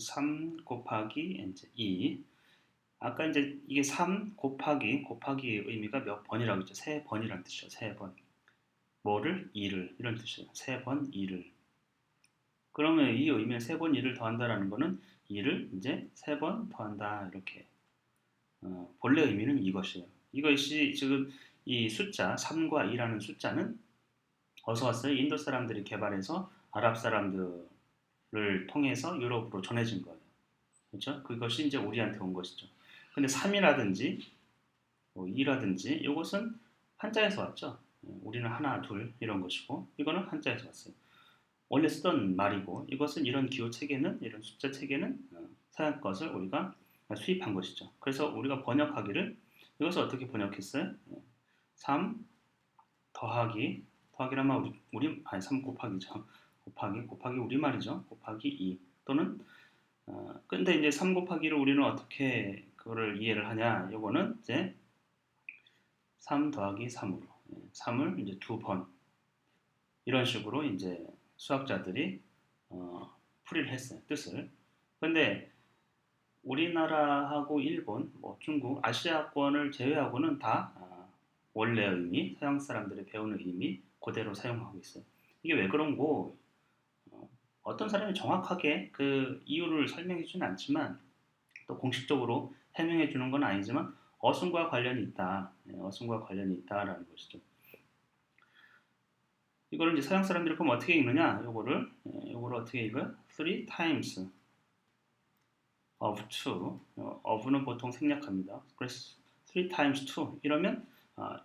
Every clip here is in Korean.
3 곱하기 이제 2. 아까 이제 이게 3 곱하기의 의미가 몇 번이라고 했죠? 세 번이라는 뜻이죠. 세 번. 뭐를? 2를. 이런 뜻이에요. 세 번 2를. 그러면 이 의미는 세 번 2를 더한다라는 거는 2를 이제 세 번 더한다. 이렇게. 본래 의미는 이것이에요. 이것이 지금 이 숫자 3과 2라는 숫자는 어디서 왔어요? 인도 사람들이 개발해서 아랍 사람들을 통해서 유럽으로 전해진 거예요. 그렇죠? 그것이 이제 우리한테 온 것이죠. 근데 3이라든지 2라든지 이것은 한자에서 왔죠. 우리는 하나, 둘 이런 것이고 이거는 한자에서 왔어요. 원래 쓰던 말이고 이것은 이런 기호 체계는 이런 숫자 체계는 서양 것을 우리가 수입한 것이죠. 그래서 우리가 번역하기를 이것을 어떻게 번역했어요? 3 더하기라면 우리 아니 3 곱하기죠. 곱하기 우리말이죠. 곱하기 2 또는 근데 이제 3 곱하기를 우리는 어떻게 그거를 이해를 하냐? 요거는 이제 3 더하기 3으로 3을 이제 두 번 이런 식으로 이제 수학자들이 풀이를 했어요. 뜻을. 근데 우리나라하고 일본, 뭐 중국, 아시아권을 제외하고는 다 원래 의미, 서양 사람들이 배우는 의미 그대로 사용하고 있어요. 이게 왜 그런고 어떤 사람이 정확하게 그 이유를 설명해 주진 않지만 또 공식적으로 해명해 주는 건 아니지만 어순과 관련이 있다. 어순과 관련이 있다라는 것이죠. 이거를 이제 서양 사람들이 그럼 어떻게 읽느냐? 요거를 어떻게 읽어요? 3 times of 2. of는 보통 생략합니다. 그래서 3 times 2 이러면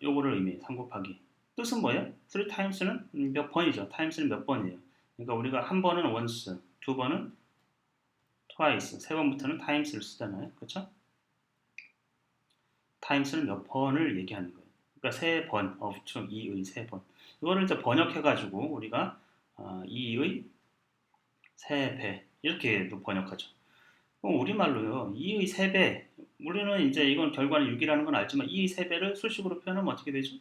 요거를 의미해요. 3 곱하기. 뜻은 뭐예요? 3 times는 몇 번이죠. times는 몇 번이에요. 그러니까 우리가 한 번은 once, 두 번은 twice, 세 번부터는 times를 쓰잖아요. 그렇죠? times는 몇 번을 얘기하는 거예요. 그러니까 세 번, of 2, 이의 세 번. 이거를 이제 번역해가지고 우리가 이의 세 배 이렇게도 번역하죠. 우리말로요. 2의 3배. 우리는 이제 이건 결과는 6이라는 건 알지만 2의 3배를 수식으로 표현하면 어떻게 되죠?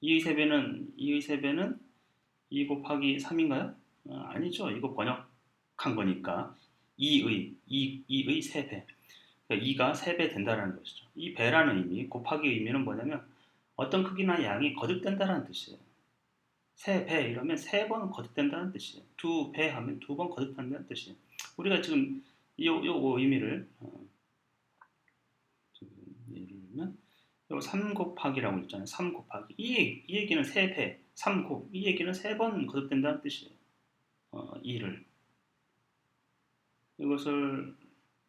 2의 3배는 2 곱하기 3인가요? 아니죠. 이거 번역한 거니까 2의 3배. 그러니까 2가 3배 된다는 것이죠. 이 배라는 의미, 곱하기 의미는 뭐냐면 어떤 크기나 양이 거듭된다는 뜻이에요. 3배 이러면 3번 거듭된다는 뜻이에요. 2배 하면 2번 거듭된다는 뜻이에요. 우리가 지금 요 의미를 예를 들면 3 곱하기라고 있잖아요. 3 곱하기 이 얘기는 3배 3곱 이 얘기는 3번 거듭된다는 뜻이에요. 2를 이것을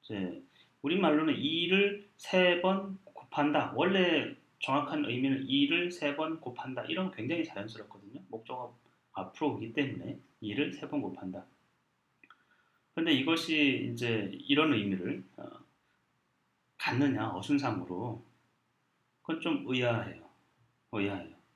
이제 우리말로는 2를 3번 곱한다. 원래 정확한 의미는 2를 3번 곱한다. 이런 굉장히 자연스럽거든요. 목적어 앞으로 오기 때문에 2를 3번 곱한다. 그런데 이것이 이제 이런 의미를 갖느냐 어순상으로 그건 좀 의아해요.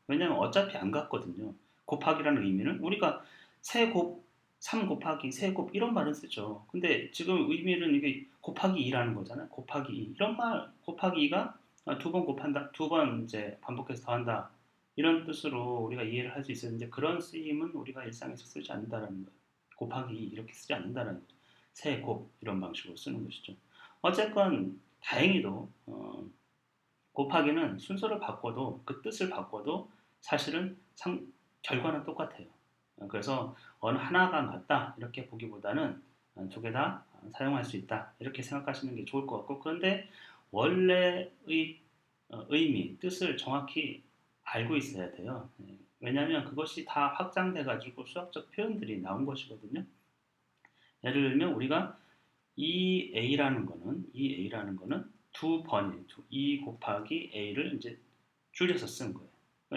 왜냐하면 어차피 안 같거든요. 곱하기라는 의미는 우리가 세곱 3 곱하기 세곱 이런 말은 쓰죠. 근데 지금 의미는 이게 곱하기 2라는 거잖아요. 곱하기 2 이런 말 곱하기 2가 두 번 곱한다, 두 번 이제 반복해서 더한다 이런 뜻으로 우리가 이해를 할 수 있었는데 그런 쓰임은 우리가 일상에서 쓰지 않는다라는 거예요. 곱하기 2 이렇게 쓰지 않는다라는 거예요. 세곱 이런 방식으로 쓰는 것이죠. 어쨌건 다행히도 곱하기는 순서를 바꿔도 그 뜻을 바꿔도 사실은 결과는 똑같아요. 그래서 어느 하나가 맞다 이렇게 보기보다는 두 개 다 사용할 수 있다 이렇게 생각하시는 게 좋을 것 같고 그런데 원래의 의미, 뜻을 정확히 알고 있어야 돼요. 왜냐하면 그것이 다 확장돼 가지고 수학적 표현들이 나온 것이거든요. 예를 들면 우리가 이 A라는 거는 두 번이 2 곱하기 A를 이제 줄여서 쓴 거예요.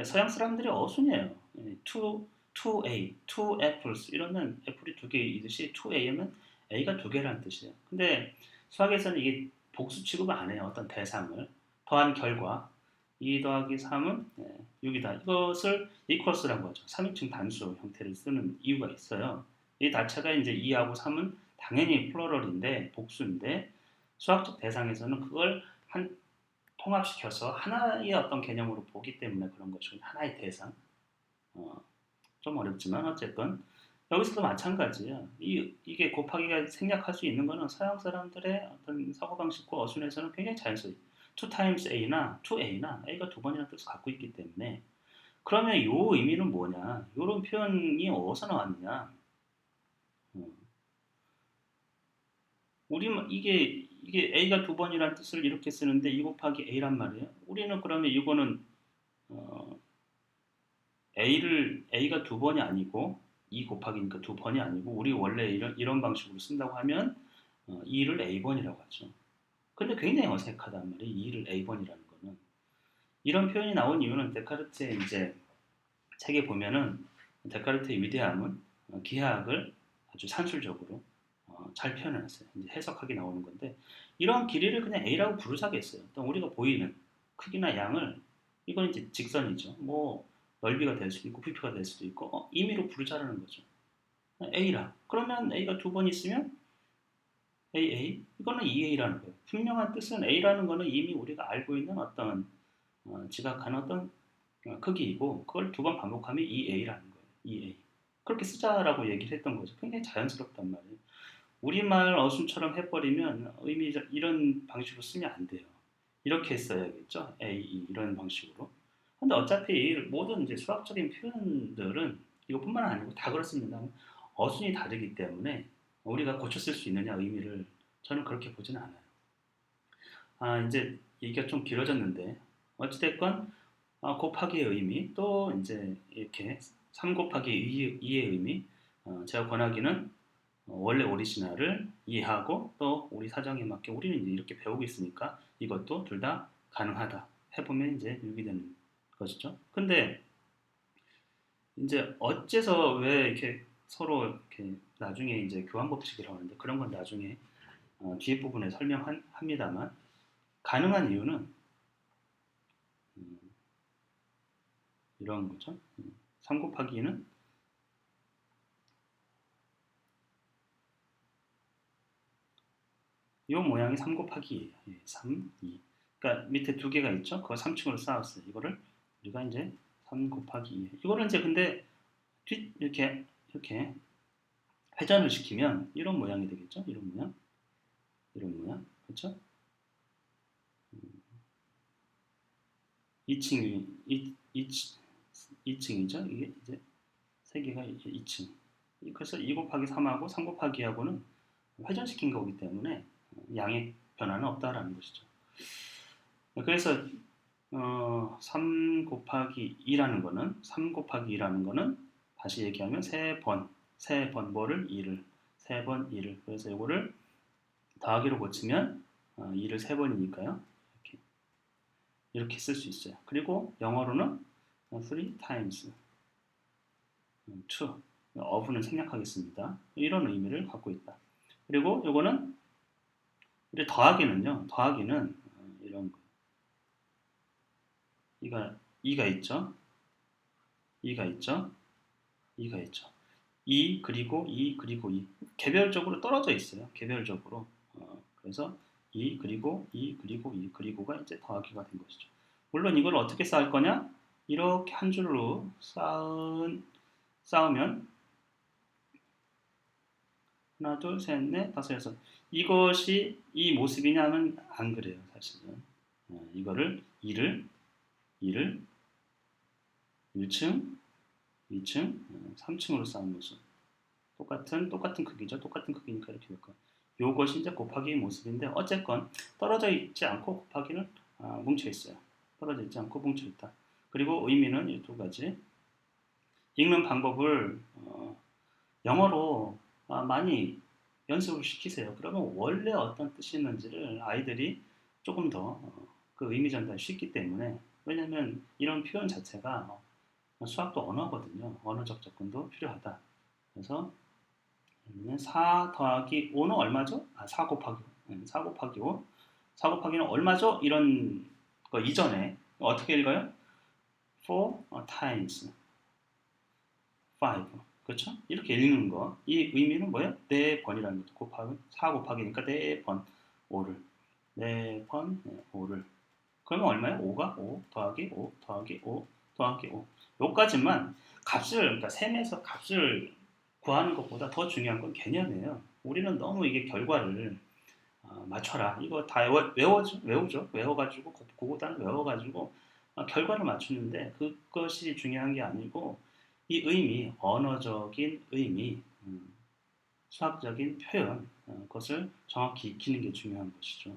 서양 사람들이 어순이에요. 2A, 2 apples 이러면 애플이 두 개이듯이 2A면 A가 두 개라는 뜻이에요. 근데 수학에서는 이게 복수 취급 안 해요. 어떤 대상을 더한 결과 2 더하기 3은 6이다. 이것을 equals라고 하죠. 3인칭 단수 형태를 쓰는 이유가 있어요. 이 자체가 이제 2하고 3은 당연히 플러럴인데 복수인데 수학적 대상에서는 그걸 통합시켜서 하나의 어떤 개념으로 보기 때문에 그런 것이고 하나의 대상 좀 어렵지만 어쨌건 여기서도 마찬가지예요. 이게 곱하기가 생략할 수 있는 거는 서양 사람들의 어떤 사고방식과 어순에서는 굉장히 자연스러워요. 2 times a나 2a나 a가 두 번이라는 뜻을 갖고 있기 때문에 그러면 이 의미는 뭐냐? 이런 표현이 어디서 나왔느냐? 음, 우리 이게 a가 두 번이라는 뜻을 이렇게 쓰는데 2 곱하기 a란 말이에요. 우리는 그러면 이거는 어, a가 두 번이 아니고 2 곱하기니까 두 번이 아니고 우리 원래 이런 방식으로 쓴다고 하면 2를 a번이라고 하죠. 근데 굉장히 어색하단 말이에요. 2를 a번이라는 거는. 이런 표현이 나온 이유는 데카르트의 이제 책에 보면은 데카르트의 위대함은 기하학을 아주 산술적으로 잘 표현해놨어요. 이제 해석하기 나오는 건데 이런 길이를 그냥 a라고 부르자겠어요. 또 우리가 보이는 크기나 양을 이건 이제 직선이죠. 뭐 넓이가 될 수도 있고 부피가 될 수도 있고 임의로 부르자라는 거죠. a라. 그러면 a가 두 번 있으면 aa 이거는 2a라는 거예요. 분명한 뜻은 a라는 거는 이미 우리가 알고 있는 어떤 지각하는 어떤 크기이고 그걸 두 번 반복하면 2a라는 거예요. 2a. 그렇게 쓰자라고 얘기를 했던 거죠. 굉장히 자연스럽단 말이에요. 우리말 어순처럼 해버리면 이런 방식으로 쓰면 안 돼요. 이렇게 써야겠죠. a, 이런 방식으로. 근데 어차피 모든 이제 수학적인 표현들은 이것뿐만 아니고 다 그렇습니다. 어순이 다르기 때문에 우리가 고쳐 쓸 수 있느냐 의미를 저는 그렇게 보지는 않아요. 이제 얘기가 좀 길어졌는데 어찌됐건 곱하기의 의미 또 이제 이렇게 3 곱하기 2의 의미 제가 권하기는 원래 오리지널을 이해하고 또 우리 사정에 맞게 우리는 이제 이렇게 배우고 있으니까 이것도 둘 다 가능하다 해보면 이제 유기되는 것이죠. 근데 이제 어째서 왜 이렇게 서로 이렇게 나중에 이제 교환 법칙이라고 하는데 그런 건 나중에 뒤에 부분에 설명합니다만 가능한 이유는 음, 이런 거죠. 3 곱하기 는 이 모양이 3 곱하기 2예요. 3, 2. 그러니까 밑에 두 개가 있죠. 그거 3층으로 쌓았어요. 이거를 우리가 이제 3 곱하기 2. 이거를 이제 근데 이렇게 회전을 시키면 이런 모양이 되겠죠. 이런 모양. 이런 모양. 그렇죠? 2층이 2층이죠. 이게 이제 세 개가 2층. 그래서 2 곱하기 3하고 3 곱하기 2하고는 회전시킨 거기 때문에 양의 변화는 없다라는 것이죠. 그래서 3 곱하기 2라는 거는 3 곱하기 2라는 거는 다시 얘기하면 세 번 뭐를 2를 세 번 2를 그래서 이거를 더하기로 고치면 2를 세 번이니까요. 이렇게 쓸 수 있어요. 그리고 영어로는 3 times 2 of는 생략하겠습니다. 이런 의미를 갖고 있다. 그리고 이거는 우리 더하기는 이런 거. 이가 있죠. 2가 있죠. 2가 있죠. 2 그리고 2 그리고 2 개별적으로 떨어져 있어요. 개별적으로. 그래서 2 그리고 2 그리고 2 그리고가 이제 더하기가 된 것이죠. 물론 이걸 어떻게 쌓을 거냐? 이렇게 한 줄로 쌓으면 하나, 둘, 셋, 넷, 다섯, 여섯. 이것이 이 모습이냐면 안 그래요, 사실은. 이거를 2를 1층, 2층, 3층으로 쌓은 모습. 똑같은 크기죠. 똑같은 크기니까 이렇게 될 거예요. 요것이 이제 곱하기의 모습인데 어쨌건 떨어져 있지 않고 곱하기는 뭉쳐 있어요. 떨어져 있지 않고 뭉쳐 있다. 그리고 의미는 이 두 가지. 읽는 방법을 영어로 많이 연습을 시키세요. 그러면 원래 어떤 뜻이 있는지를 아이들이 조금 더 그 의미 전달이 쉽기 때문에 왜냐하면 이런 표현 자체가 수학도 언어거든요. 언어적 접근도 필요하다. 그래서 4 더하기 5는 얼마죠? 4 곱하기 5. 4 곱하기 5. 4 곱하기는 얼마죠? 이런 거 이전에 어떻게 읽어요? 4 times 5. 그렇죠? 이렇게 읽는 거. 이 의미는 뭐예요? 4번이라는 거죠. 4 곱하기니까 4번 5를. 4번 5를. 그러면 얼마예요? 5가 5 더하기 5 더하기 5 더하기 5. 요까지만 값을, 그러니까 셈에서 값을 구하는 것보다 더 중요한 건 개념이에요. 우리는 너무 이게 결과를 맞춰라. 이거 다 외우죠. 외워가지고 고고단 외워가지고 결과를 맞추는데 그것이 중요한 게 아니고 이 의미, 언어적인 의미, 수학적인 표현, 그것을 정확히 익히는 게 중요한 것이죠.